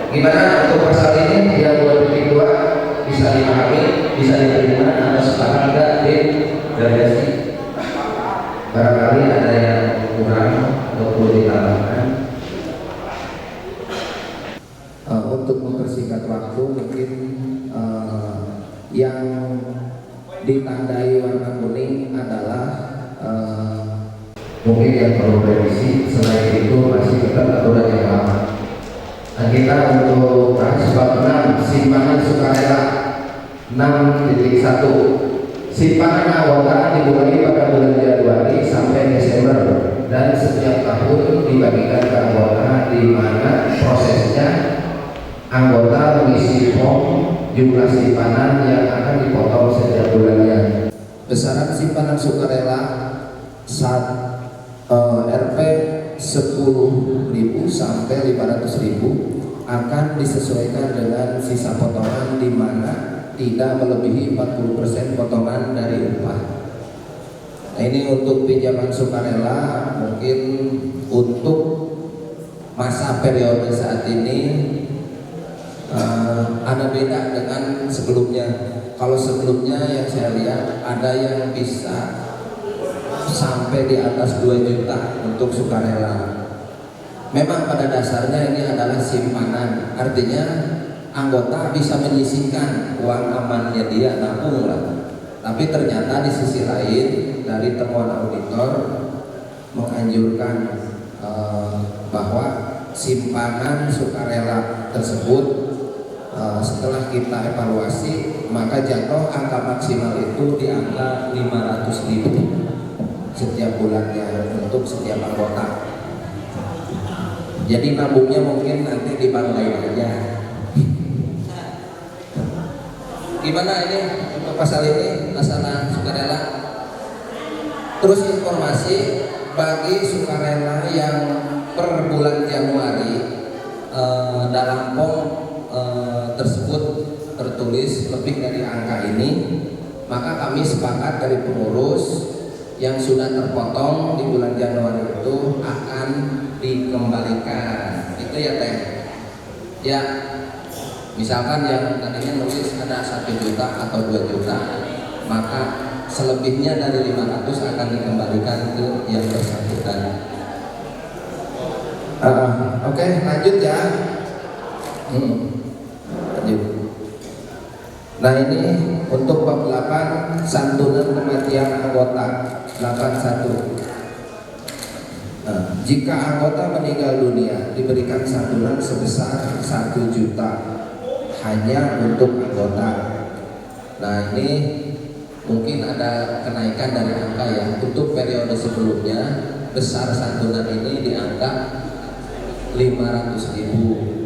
Gimana untuk pasal ini yang 2.2 bisa dipahami, bisa diterima atau sepakat tidak di gradasi? Barangkali ada yang kurang atau perlu ditambahkan. Untuk mempersingkat waktu mungkin yang ditandai warna kuning adalah mungkin yang perlu revisi. Selain itu masih tetap aturan yang lama. Nah, kita untuk bab 6 simpanan sukarela 6.1 simpanan anggota dimulai pada bulan Januari sampai Desember dan setiap tahun dibagikan ke anggota, di mana prosesnya anggota mengisi form jumlah simpanan yang akan dipotong setiap bulannya. Besaran simpanan sukarela saat Rp 10.000 sampai 500.000 akan disesuaikan dengan sisa potongan, di mana tidak melebihi 40% potongan dari upah. Nah, ini untuk pinjaman sukarela. Mungkin untuk masa periode saat ini ada beda dengan sebelumnya. Kalau sebelumnya yang saya lihat ada yang bisa sampai di atas 2 juta untuk sukarela. Memang pada dasarnya ini adalah simpanan, artinya anggota bisa menyisihkan uang amannya dia, nabung lah. Tapi ternyata di sisi lain dari temuan auditor menganjurkan bahwa simpanan sukarela tersebut setelah kita evaluasi maka jatuh angka maksimal itu di angka 500.000 setiap bulannya untuk setiap anggota. Jadi nabungnya mungkin nanti di bank lain aja. Gimana ini untuk pasal ini, masalah sukarela? Terus informasi bagi sukarela yang per bulan Januari dalam POM tersebut tertulis lebih dari angka ini, maka kami sepakat dari pengurus yang sudah terpotong di bulan Januari itu akan dikembalikan. Itu ya Teh. Ya, misalkan yang tadinya nulis ada 1 juta atau 2 juta, maka selebihnya dari 500 akan dikembalikan ke yang bersangkutan. Oke, lanjut ya. Lanjut. Nah, ini untuk bab 8 santunan kematian anggota 81. Jika anggota meninggal dunia diberikan santunan sebesar 1 juta hanya untuk anggota. Nah, ini mungkin ada kenaikan dari angka ya. Untuk periode sebelumnya besar santunan ini dianggap 500.000.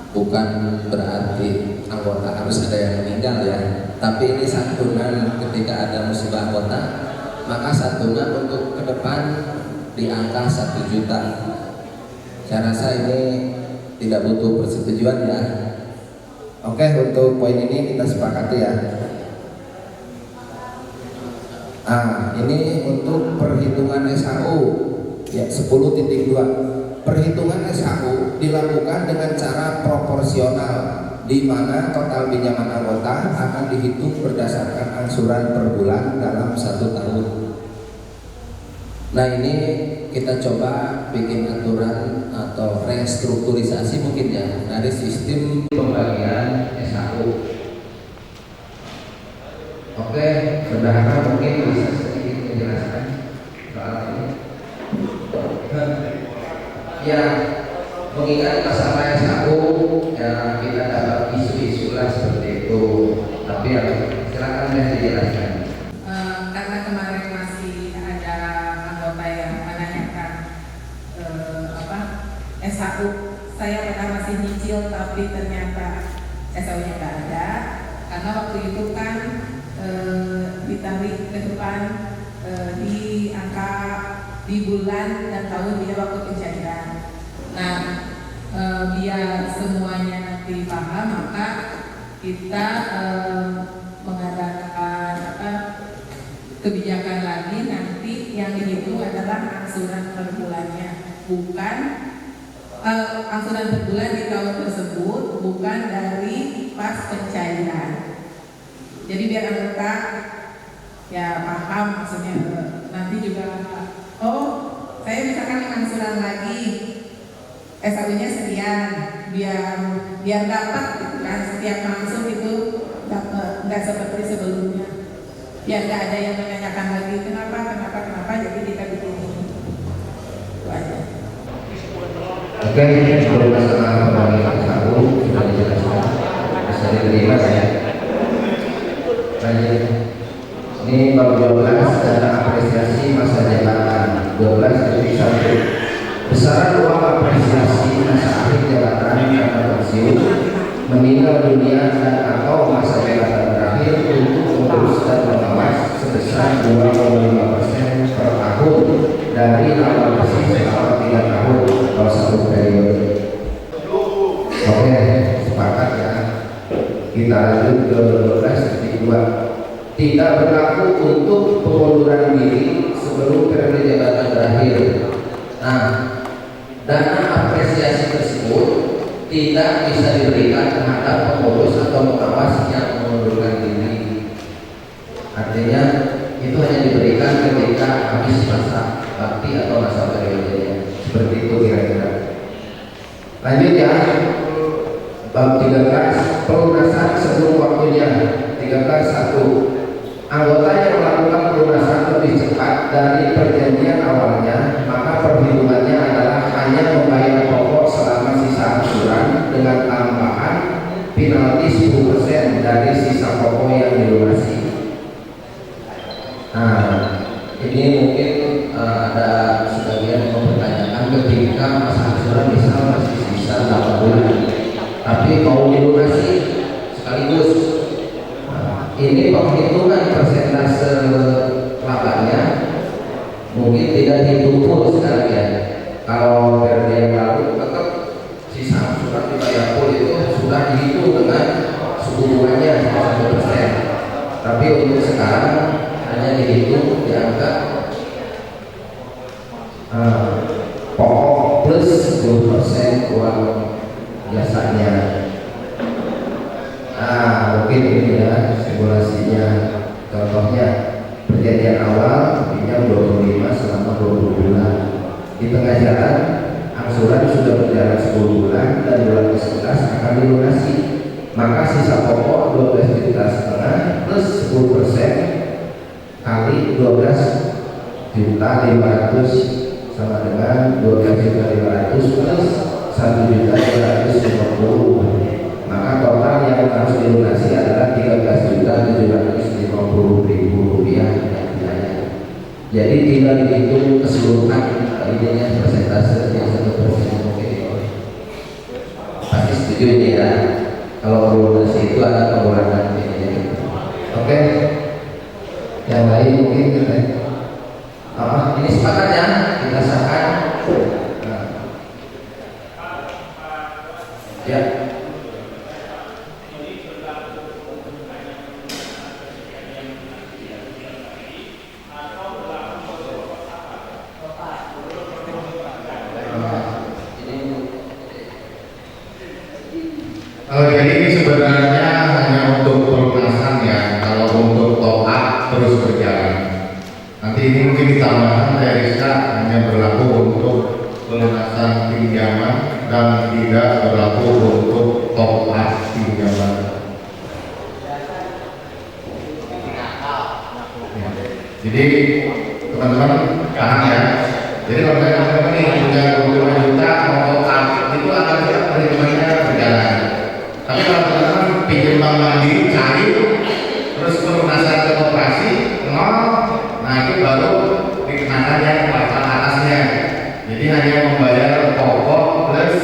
Bukan berarti anggota harus ada yang meninggal ya, tapi ini santunan ketika ada musibah anggota, maka santunan untuk ke depan di angka 1 juta. Saya rasa ini tidak butuh persetujuan ya. Oke, untuk poin ini kita sepakati ya. Ini untuk perhitungan SHU ya 10.2. Perhitungan SHU dilakukan dengan cara proporsional, di mana total pinjaman anggota akan dihitung berdasarkan angsuran per bulan dalam 1 tahun. Nah, ini kita coba bikin aturan atau restrukturisasi mungkin ya dari sistem pembagian SHU. Oke, bendahara mungkin bisa sedikit menjelaskan soal ini. Ya, mengingat masalah SHU ya, kita dapat isu-isu lah seperti itu. Tapi ya, silakan saya dijelaskan. Karena kemarin masih ada anggota yang menanyakan SHU, saya pernah masih nyicil tapi ternyata SHU-nya nggak ada. Karena waktu itu kan ditarik ke depan di angka di bulan dan tahun dia waktu pencairan. Nah, biar semuanya nanti paham, maka kita mengadakan kebijakan lagi. Nanti yang dihitung adalah angsuran per bulannya, bukan angsuran per bulan di tahun tersebut bukan dari pas pencairan. Jadi biar anggota ya paham maksudnya, nanti juga oh saya misalkan angsuran lagi SAU-nya sekian, biar dapat gitu kan, setiap langsung itu nggak seperti sebelumnya, biar nggak ada yang menanyakan lagi kenapa, jadi kita bikin ini itu aja. Oke, sebelum masalah pembagian SAU sudah dijelaskan, bisa diterima ya. Lanjut. Ini bab 12 dana apresiasi masa jabatan 12.1. Besaran uang apresiasi masa akhir jabatan karena pensiun, meninggal dunia dan atau masa jabatan terakhir untuk mengurus dan pengawas sebesar 2,5% per tahun dari laba bersih selama 3 tahun atau 1 periode. Oke, sepakat ya. Kita lanjut ke 12.2. Tidak berlaku untuk pengunduran diri sebelum periode jabatan berakhir. Nah, dana apresiasi tersebut tidak bisa diberikan terhadap pengurus atau pengawas yang mengundurkan diri. Artinya itu hanya diberikan ketika habis masa bakti atau masa periodenya. Seperti itu kira-kira. Lanjut ya. Bab 13, pelunasan sebelum waktunya. 13.1. Anggota yang melakukan pelunasan lebih cepat dari perjanjian awalnya, maka perhitungannya adalah hanya membayar pokok selama sisa angsuran dengan tambahan penalti 10% dari sisa pokok yang dilunasi. Nah, ini mungkin ada sebagian yang mempertanyakan ketika masa angsuran misal masih sisa 8 bulan, tapi mau dilunasi sekaligus. Ini penghitungan persentase labanya mungkin tidak dihitung full sekarang ya. Kalau periode yang lalu tetap sisa angsuran dibayar full itu sudah dihitung dengan suku bunganya 1%. Tapi untuk sekarang hanya dihitung dianggap pokok plus 10% uang biasanya. Mungkin ini ya simulasinya. Contohnya perjanjian awal pinjam 25 selama 20 bulan. Di tengah jalan angsuran sudah berjalan 10 bulan dan bulan ke-11 akan dilunasi. Maka sisa pokok 12,5 juta plus 10% kali 12.500 sama dengan 12.500 plus 1.250. Maka total yang harus dilunasi adalah 13.750.000 rupiah. Jadi tidak dihitung keseluruhan idenya persentase yang 1% mungkin. Pasti setuju ini ya. Kalau lunasi itu ada pengurangan ini. Oke. Yang lain mungkin kita. Ini sepakat ya, kita sahkan. Ya. Jadi ini sebenarnya hanya untuk pelunasan ya. Kalau untuk top up terus berjalan. Nanti ini mungkin ditambahkan dari hanya berlaku untuk pelunasan pinjaman dan tidak berlaku untuk top up pinjaman. Jadi teman-teman paham ya. Jadi kalau teman-teman ini punya 25 juta mau top up itu akan perhitungannya berjalan. Tapi kalau teman-teman pinjam bank mandiri cari terus pelunasan ke koperasi nol, nah itu baru dikenakan yang kuartal atasnya. Jadi hanya membayar pokok plus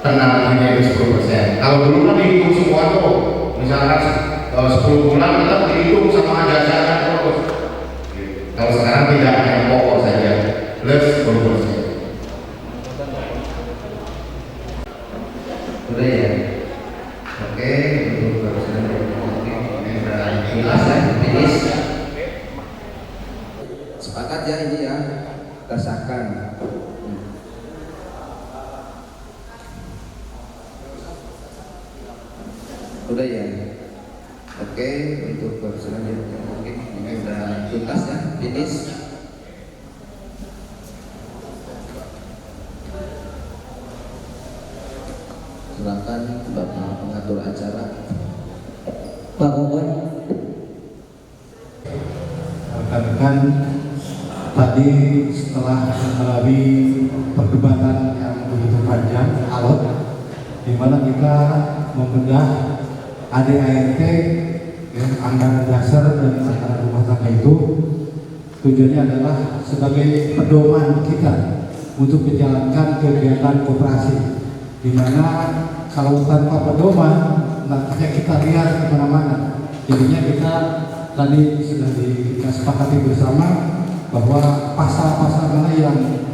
penaltinya itu 10%. Kalau dulu kan dihitung semua tuh, misalkan 10 bulan tetap dihitung sama jasa terus. Kalau sekarang tidak, hanya pokok saja plus 10%. Udah ya. Oke, untuk perusahaan jelas ya, finish. Sepakat ya ini ya, kita sahkan. Udah ya. Oke, untuk bab selanjutnya mungkin ini udah tuntas ya, finish. Silakan Bapak pengatur acara. Pak Gubernur. Rekan-rekan, tadi setelah melalui perdebatan yang begitu panjang, alot, di mana kita membedah ADART, ya, anggaran dasar dan anggaran rumah tangga itu tujuannya adalah sebagai pedoman kita untuk menjalankan kegiatan koperasi, di mana kalau tanpa pedoman nantinya kita lihat kemana-mana. Jadinya kita tadi sudah kita sepakati bersama bahwa pasal-pasal mana yang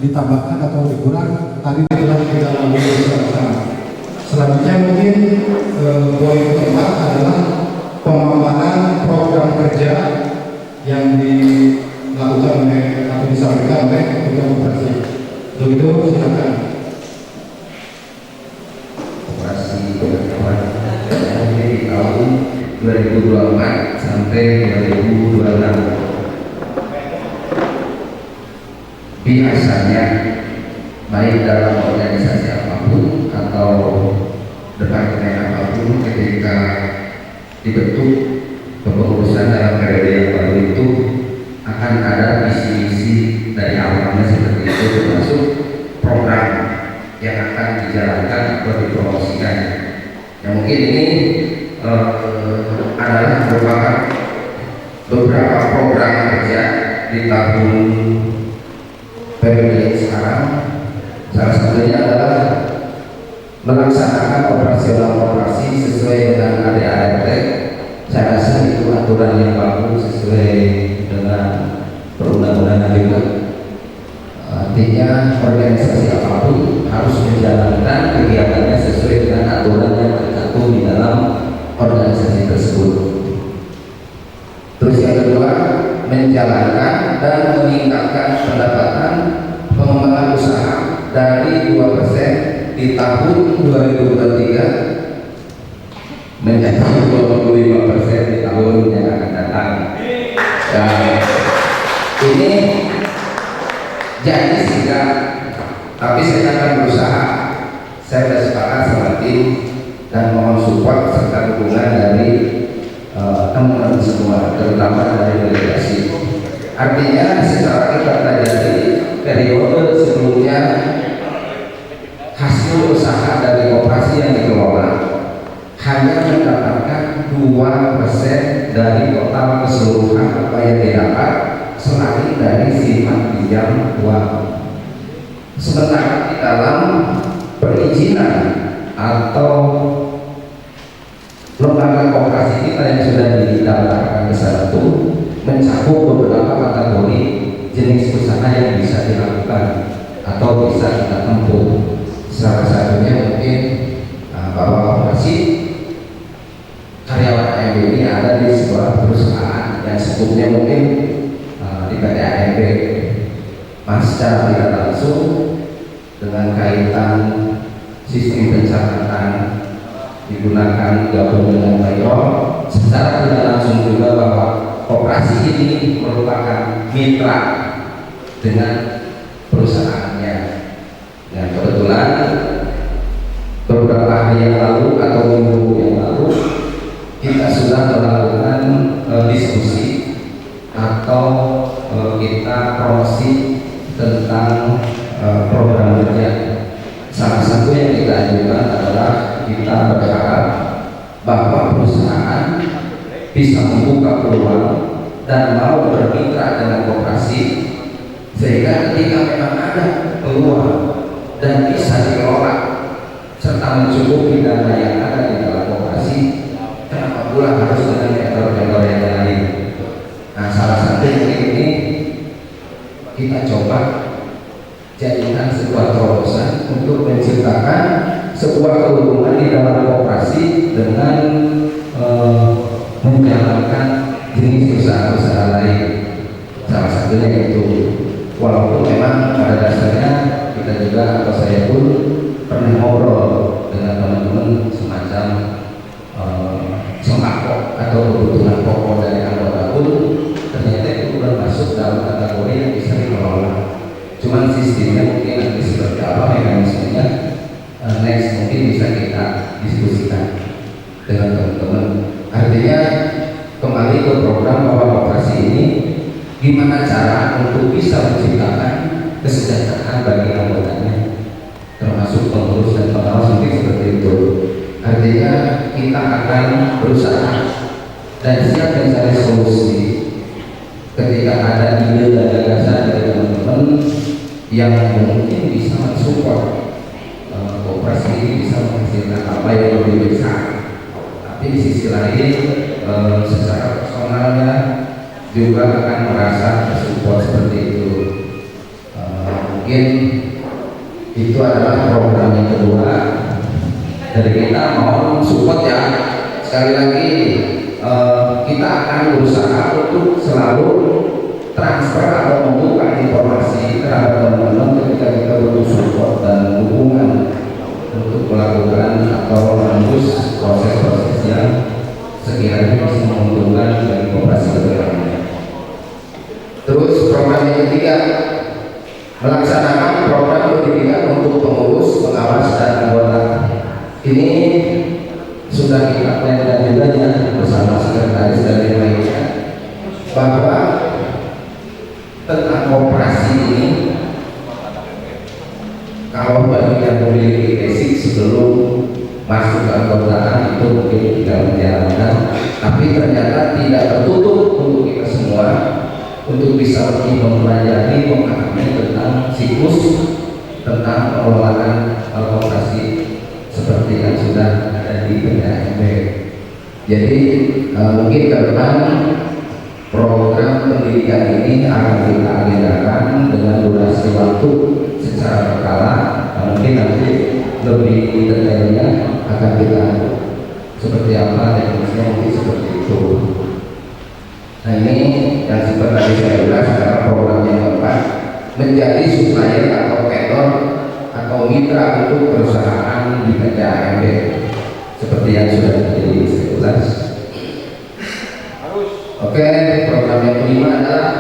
ditambahkan atau dikurang tadi telah kita lalui bersama. Selanjutnya mungkin poin keempat adalah pemaparan program kerja yang dilakukan oleh atau disampaikan oleh ketua koperasi. Untuk itu silakan. Operasi pengakuan di tahun 2024 sampai 2026. Biasanya baik dalam organisasi apapun atau departemen apapun, ketika dibentuk kepengurusan dalam periode yang baru itu akan ada visi-misi dari awalnya seperti itu, termasuk program yang akan dijalankan atau dipromosikan. Yang mungkin ini adalah merupakan beberapa program kerja di tahun periode sekarang. Salah satunya adalah melaksanakan operasional operasi sesuai dengan ADART. Saya rasa itu aturan yang bagus sesuai dengan perundang-undangan juga. Artinya organisasi apapun harus menjalankan kegiatannya sesuai dengan aturan yang tercantum di dalam organisasi tersebut. Terus yang kedua, menjalankan dan meningkatkan pendapatan pengembangan usaha dari 2% di tahun 2023 menjadi 25% di tahun yang akan datang. Dan ini jadi sehingga, tapi saya akan berusaha. Saya sudah sepakat sama tim dan mohon support serta dukungan dari teman-teman semua, terutama dari delegasi. Artinya secara kita pelajari periode sebelumnya, hasil usaha dari koperasi yang dikelola hanya mendapatkan 2% dari total keseluruhan apa yang didapat selain dari sifat pinjam uang. Sementara di dalam perizinan atau lembaga koperasi kita yang sudah didaftarkan ke sana itu mencakup beberapa kategori jenis usaha yang bisa dilakukan atau bisa kita tempuh. Salah satunya mungkin bahwa koperasi karyawan AMB ini ada di sebuah perusahaan yang sebutnya mungkin di PT AMB, secara tidak langsung dengan kaitan sistem pencatatan digunakan gabung dengan payroll, secara tidak langsung juga bahwa koperasi ini merupakan mitra dengan perusahaannya. Dan kebetulan beberapa hari yang lalu atau minggu yang lalu kita sudah melakukan diskusi atau kita promosi tentang program kerja. Salah satu yang kita ajukan adalah kita berharap bahwa perusahaan bisa membuka peluang dan mau bermitra dengan koperasi, sehingga ketika memang ada peluang dan bisa dikelola serta mencukupi dana yang ada di dalam koperasi, kenapa pula harus dengan vendor-vendor yang lain? Nah, salah satu yang ini kita coba jadikan sebuah terobosan untuk menciptakan sebuah keuntungan di dalam koperasi dengan menjalankan jenis usaha-usaha lain. Salah satunya itu, walaupun memang pada dasarnya kita juga atau saya pun pernah ngobrol dengan teman-teman semacam gimana cara untuk bisa menciptakan kesejahteraan bagi anggotanya, termasuk pengurus dan pengawas mungkin seperti itu. Artinya kita akan berusaha dan siap mencari solusi ketika ada ide dan gagasan dari teman-teman yang mungkin bisa mensupport koperasi ini bisa menghasilkan apa yang lebih besar. Tapi di sisi lain secara personalnya juga akan merasa tersupport seperti itu. Mungkin itu adalah program yang kedua dari kita. Mohon support ya. Sekali lagi kita akan berusaha untuk selalu transfer atau membuka informasi terhadap teman-teman ketika kita butuh support dan dukungan untuk melakukan atau menembus proses-proses yang sekiranya bisa menguntungkan bagi koperasi kedepannya. Terus program yang ketiga, melaksanakan program pendidikan untuk pengurus, pengawas dan anggota. Ini sudah kita plankan juga ya bersama sekretaris dan yang lainnya, bahwa tentang koperasi ini, kalau bagi yang memiliki basic sebelum masuk ke anggotaan itu mungkin tidak menjalankan, tapi ternyata tidak tertutup untuk kita semua untuk bisa lebih mempelajari, memahami tentang siklus, tentang pengelolaan koperasi seperti yang sudah ada di PDAMB. Jadi mungkin ke depan program pendidikan ini akan kita agendakan dengan durasi waktu secara berkala. Mungkin nanti lebih detailnya akan kita seperti apa teknisnya mungkin seperti itu. Nah ini yang seperti tadi saya bilang, sekarang program yang keempat menjadi supplier atau vendor atau mitra untuk perusahaan di PDAMB seperti yang sudah terjadi di sekolah. Oke, program yang kelima adalah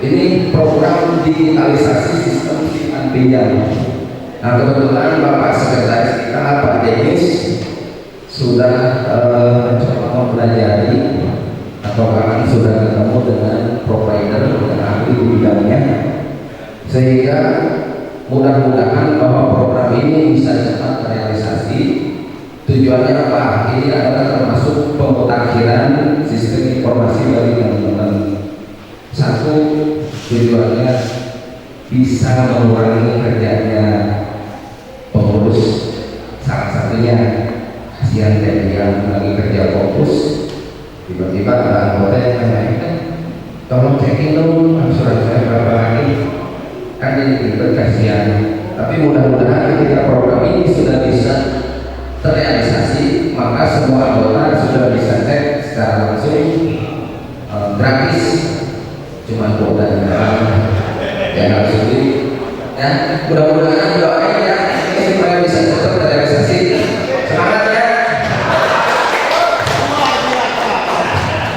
ini program digitalisasi sistem simpan pinjam. Nah kebetulan Bapak Sekretaris kita Pak Denis sudah mencoba mempelajari atau kami sudah ketemu dengan provider dan ahli di bidangnya, sehingga mudah-mudahan bahwa program ini bisa cepat terrealisasi. Tujuannya apa? Ini adalah termasuk pemutakhiran sistem informasi bagi teman-teman. Satu, tujuannya bisa mengurangi kerjanya pengurus. Salah satunya kasihan dari yang lagi kerja fokus, tiba-tiba ada anggota yang tanya, tolong cekin dong surat saya berapa lagi, kan jadi kasihan. Tapi mudah-mudahan ketika program ini sudah bisa terrealisasi, maka semua anggota sudah bisa cek secara langsung gratis, cuma kuotanya ya harus beli ya. Mudah-mudahan doain ya ini supaya bisa cepat terrealisasi. Semangat ya.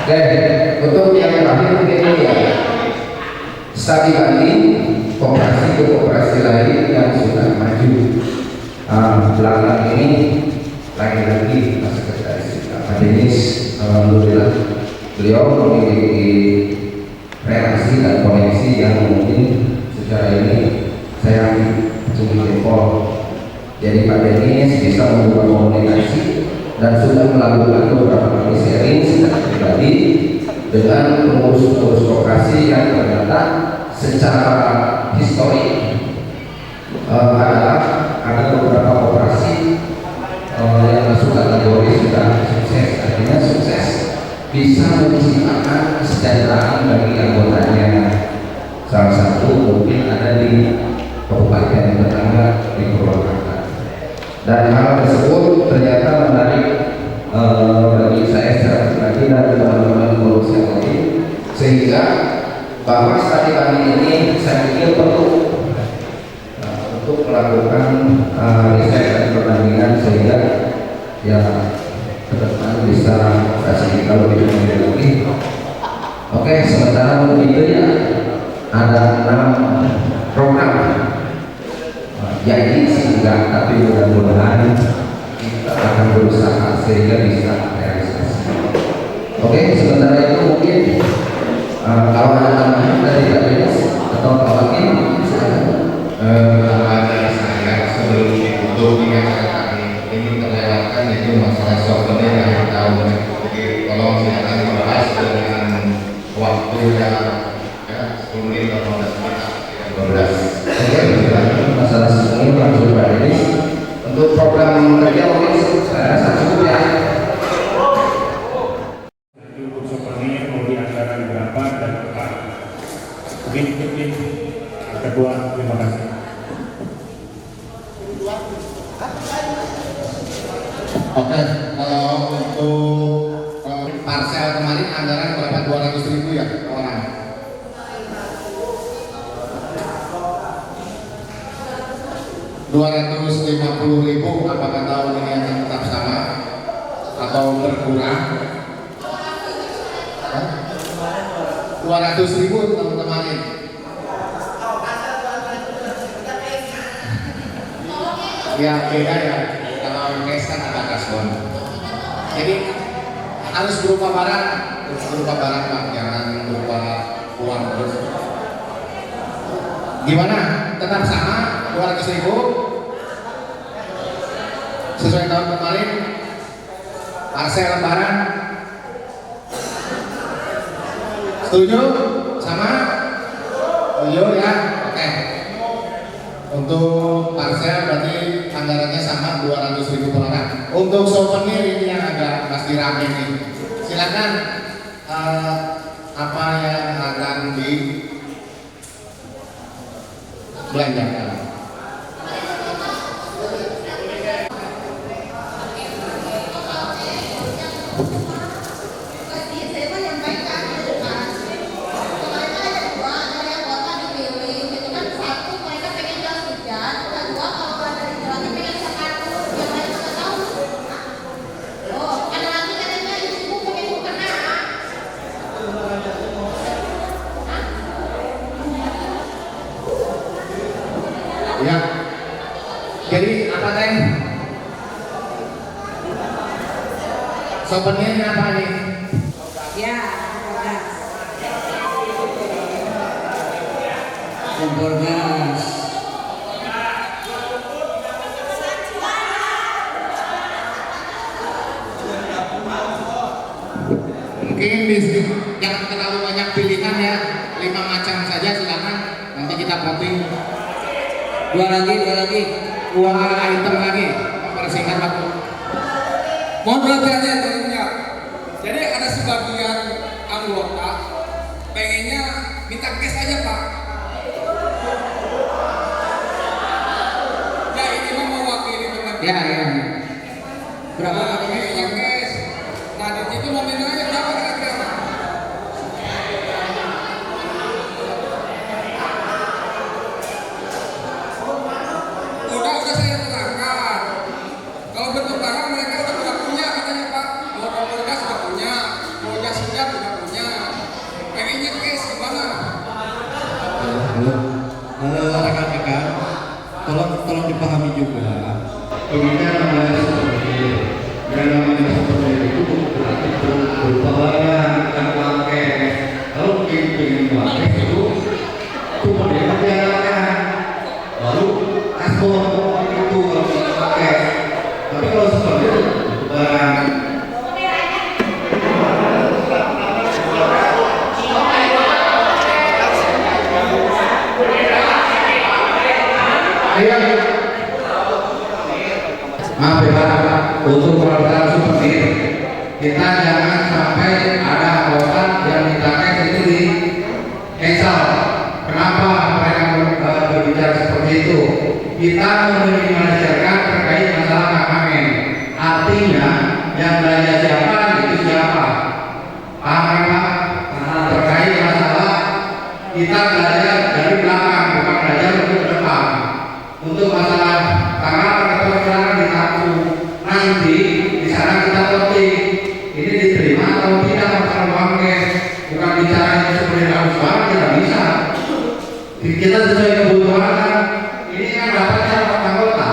Oke, untuk yang terakhir mungkin ini ya, studi banding koperasi ke koperasi lain yang sudah maju. Belakangan ini lagi-lagi Pak Sekretaris Pak Denis, alhamdulillah beliau memiliki relasi dan koneksi yang mungkin secara ini saya cuma jempol. Jadi Pak Denis bisa membuka komunikasi dan sudah melakukan beberapa kali sharing secara pribadi dengan pengurus-pengurus koperasi yang ternyata secara histori adalah ada beberapa koperasi yang masuk kategori sudah sukses. Artinya sukses bisa menciptakan kesejahteraan bagi anggotanya. Salah satu mungkin ada di kabupaten tetangga di Purwakarta, dan hal tersebut ternyata menarik bagi saya secara pribadi dan teman-teman pengurus yang lain, sehingga bahwa studi kami ini saya pikir perlu untuk melakukan riset dan perbandingan sehingga ya ke depan bisa kasih kalau lebih lagi. Oke, sementara untuk itu ya ada 6 program. Jadi sih enggak, tapi mudah-mudahan kita akan berusaha sehingga bisa realisasi. Oke, sementara itu mungkin Kalau ada tambahan dari Pak Denis atau Pak Wakil, silakan. Tambahan dari saya sebelum ditutup ingatkan kami ini terlewatkan yaitu masalah souvenir akhir tahun. Jadi tolong silakan dibahas dengan waktu yang 10 menit atau 15 menit. Oke, silakan masalah ini langsung Pak Denis. Untuk program kerja mungkin saya rasa cukup ya. Untuk souvenir mau dianggaran berapa dan apa? Mungkin kedua, terima kasih. Oke, kalau untuk parcel kemarin anggaran berapa? 200.000 ya orang. 250.000, apakah tahun ini akan tetap sama atau berkurang? 200.000 teman-teman ini. Ya beda ya, kalau cash kan ada kaskon. Jadi harus berupa barang Pak, jangan berupa uang terus. Gimana? Tetap sama 200.000 sesuai tahun kemarin. Parcel lebaran setuju? Sama? Setuju ya? Oke. Untuk parcel berarti anggarannya sama 200.000 per orang. Untuk souvenir ini yang agak pasti rame nih. Silakan apa yang akan dibelanjakan. Ya, jadi apa teh? Souvenirnya apa nih? Ya, gas. Kompor gas. Mungkin jangan terlalu banyak pilihan ya, 5 macam saja silakan. Nanti kita voting. Dua lagi. 2 item lagi, persingkat waktu. Mohon perhatiannya tentunya. Jadi ada sebagian anggota pengennya minta cash aja Pak. Ya ini mah mewakili teman. Ya. Berapa? Nah, pengennya cash. Nah di situ mau minta aja berapa kira-kira Pak? Udah saya terangkan. Kalau bentuk barang mereka sudah punya katanya Pak. Mau kompor gas sudah punya, mau gas siap sudah punya. Pengennya cash gimana? Rekan-rekan, tolong dipahami juga. Pengennya namanya souvenir. Dan namanya souvenir itu berarti berupa barang, bukan uang cash. Kalau pengen uang cash itu cuma dia aja. Lalu ekspor itu kalau kita pakai. Tapi kalau seperti itu barang. Maaf ya Pak, untuk program seperti ini kita jangan sampai ada anggota yang minta cash itu di cancel. Kenapa mereka berbicara seperti itu? Kita meminimalisirkan terkait masalah KKN. Artinya yang belanja siapa itu siapa. Paham Pak? Terkait masalah kita belajar dari belakang, bukan belajar untuk depan. Untuk masalah tanggal atau silakan ditaku. Nanti di sana kita voting. Ini diterima atau tidak masalah uang cash. Bukan bicara seperti harus banget, tidak bisa. Kita sesuai kebutuhan kan. Ini kan dapatnya anggota.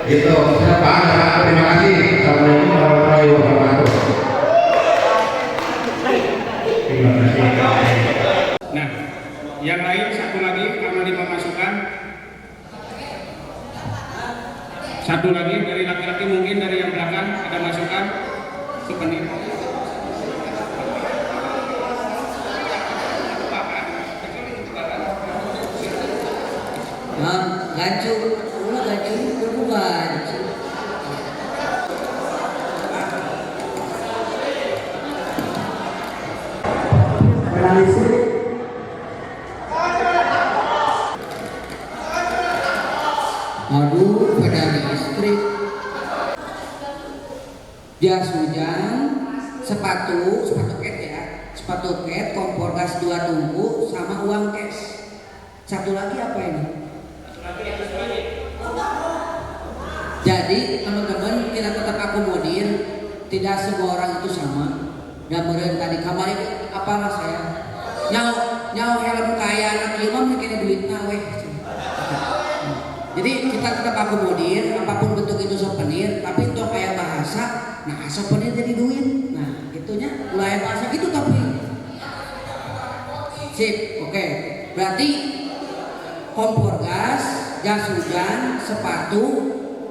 Gitu. Pak, terima kasih. Assalamualaikum warahmatullahi wabarakatuh. Terima kasih. Yang lain satu lagi karena 5 masukan. Satu lagi dari laki-laki, mungkin dari yang belakang ada masukan. Souvenir. Gancu, ulah gancu, berbuat. Aduh, pada listrik. Jas hujan, sepatu ket ya, sepatu ket, kompor gas 2 tungku, sama uang cash. Satu lagi apa ini? Jadi teman-teman kita tetap akomodir, tidak semua orang itu sama. Dan kemudian tadi kemarin apalah saya nyau helm kaya anak imam mikirnya duit nawe. Jadi kita tetap akomodir, apapun bentuk itu souvenir, tapi itu kayak bahasa, nah souvenir jadi duit, nah itunya mulai bahasa gitu tapi sip, oke. Berarti kompor gas, jas hujan, sepatu,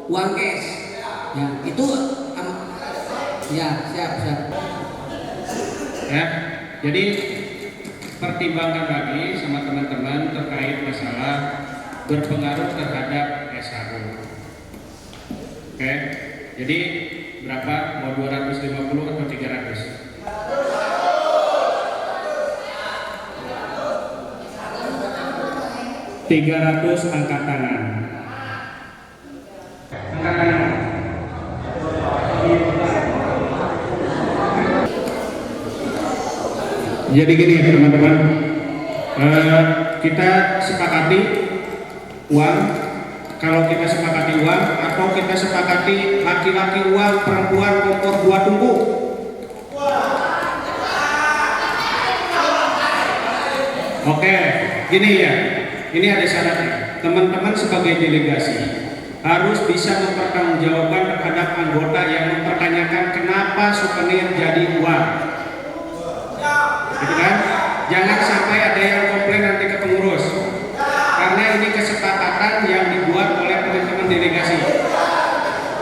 uang cash, ya itu ya siap. Ya, jadi pertimbangkan lagi sama teman-teman terkait masalah berpengaruh terhadap SHU. Oke, jadi berapa? Mau 250 atau 300? 300 angkat tangan. Angkat tangan. Jadi gini teman-teman, kita sepakati uang. Kalau kita sepakati uang atau kita sepakati laki-laki uang, perempuan kompor 2 tungku. Oke, gini ya. Ini ada syaratnya. Teman-teman sebagai delegasi harus bisa mempertanggungjawabkan terhadap anggota yang mempertanyakan kenapa souvenir jadi uang. Gitu kan? Jangan sampai ada yang komplain nanti ke pengurus. Karena ini kesepakatan yang dibuat oleh teman-teman delegasi.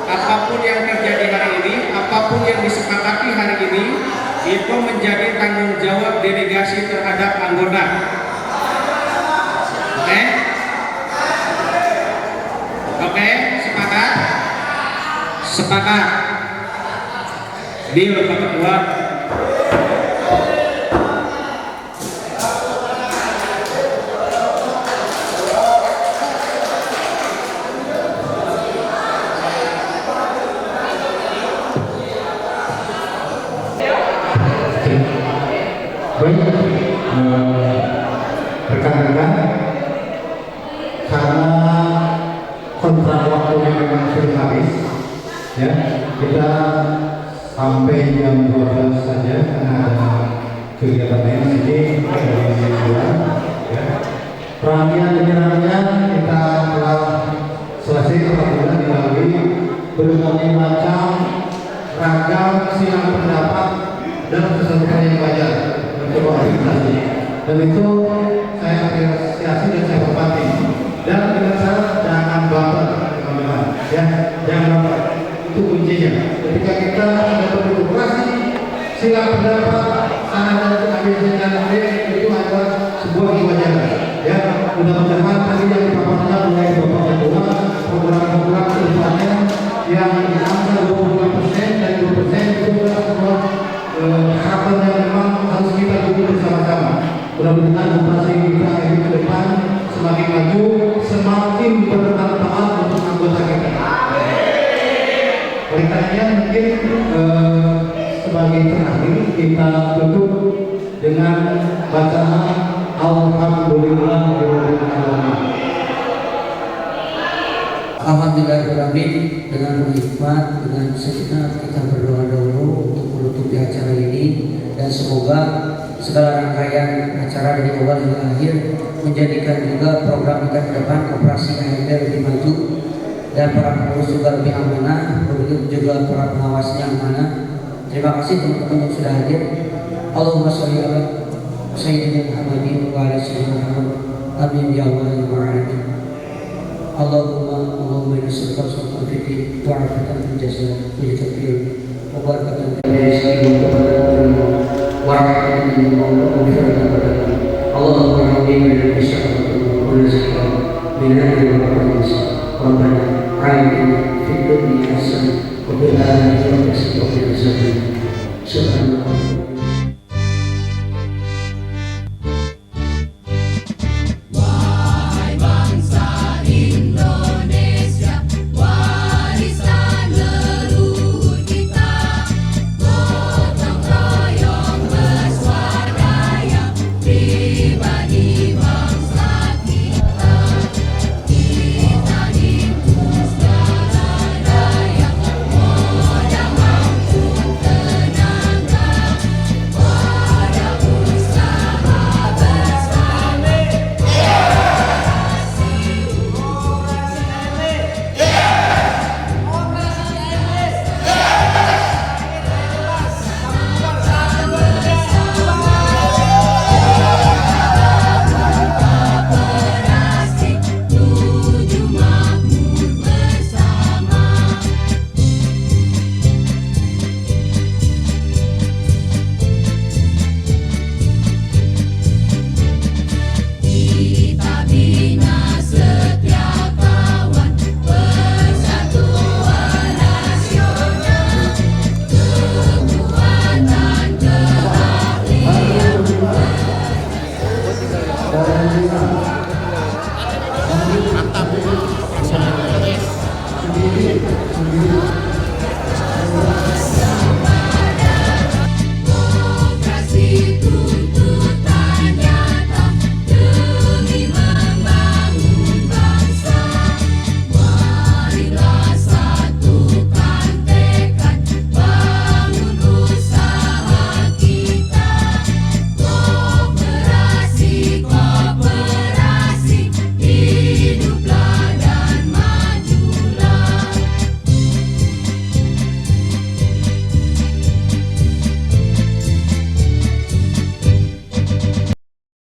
Apapun yang terjadi hari ini, apapun yang disepakati hari ini, itu menjadi tanggung jawab delegasi terhadap anggota. Oke, sepakat? Sepakat. Deal Pak Ketua. Baik, rekan-rekan, karena kontrak waktunya memang sudah habis, ya kita sampai jam 12 saja karena ada kegiatan lain ini dari luar. Ya. Rangkaian kita telah selesai apabila dilalui berbagai macam ragam silang pendapat dan sesuatu yang wajar untuk organisasi. Dan itu saya apresiasi dan saya hormati. Dan dengan syarat jangan baper, teman-teman. Ya, jangan baper. Itu kuncinya. Ketika kita ada berdemokrasi, silang pendapat, ada ambil itu adalah sebuah kewajaran. Ya, mudah-mudahan tadi yang dipaparkan oleh Bapak Ketua, program-program kedepannya yang diangka 25% dan 2% itu adalah sebuah harapan yang memang harus kita dukung bersama-sama. Mudah-mudahan demokrasi kita ini ke depan semakin maju, semakin bermanfaat untuk anggota kita. Oleh karenanya mungkin sebagai terakhir kita tutup dengan bacaan Alhamdulillahirrahmanirrahim. Dengan berhikmat, dengan sejenak kita berdoa dulu untuk menutup acara ini, dan semoga segala rangkaian acara dari awal hingga akhir menjadikan juga program kita ke depan koperasi AMB lebih maju dan para pengurus juga lebih amanah, begitu juga para pengawasnya amanah. Terima kasih teman-teman yang sudah hadir. Allahumma sholli ala Sayyidina Muhammadin wa ala sayyidina Muhammad. Amin ya Allah ya Alamin. Allahumma nas'aluka husnal fitin wa 'afatan fil jasad wa tawfiq wa barakatan fil rizqi wa barakatan wa 'afatan fil mawt wa firatan badan. Allahumma hamdina laka syukraka wa rizqaka min ajli rahmatika. Rabbana atina fid dunya hasanah wa fil akhirati hasanah wa qina adzabannar. Subhanallah.